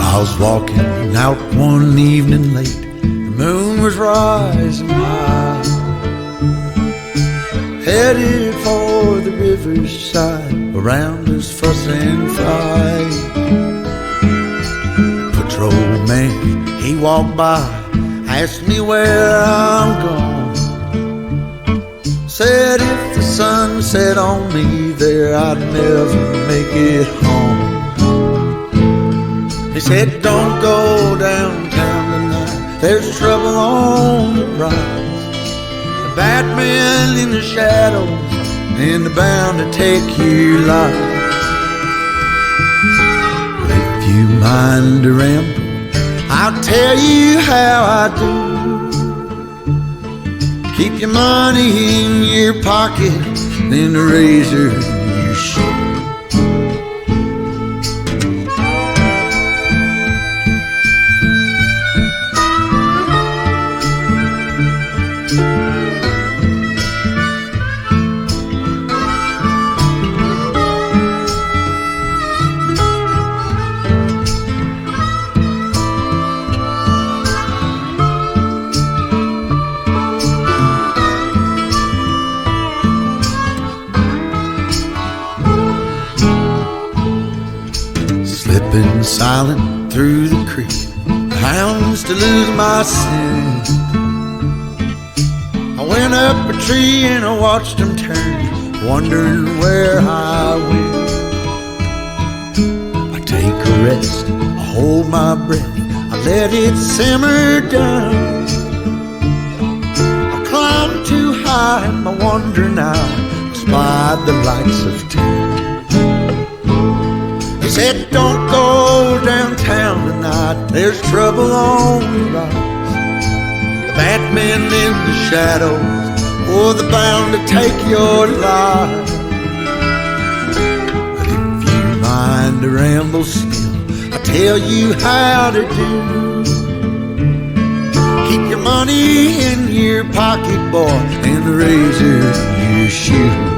I was walking out one evening late, the moon was rising high, headed for the riverside, around us fuss and fight. Patrolman, he walked by, asked me where I'm going, said if the sun set on me there, I'd never make it home. He said, don't go downtown tonight, there's trouble on the rise. The bad men in the shadows, and they're bound to take your life. If you mind to ramble, I'll tell you how I do. Keep your money in your pocket, and the razor in your shoe. Slipping silent through the creek, the hounds to lose my scent. I went up a tree and I watched them turn, wondering where I went. I take a rest, I hold my breath, I let it simmer down. I climb too high in my wandering eye, spied the lights of town. He said, don't go downtown tonight, there's trouble on the rise. The bad men in the shadows, oh, they're bound to take your life. But if you mind to ramble still, I'll tell you how to do. Keep your money in your pocket, boy, and the razor in your shoe.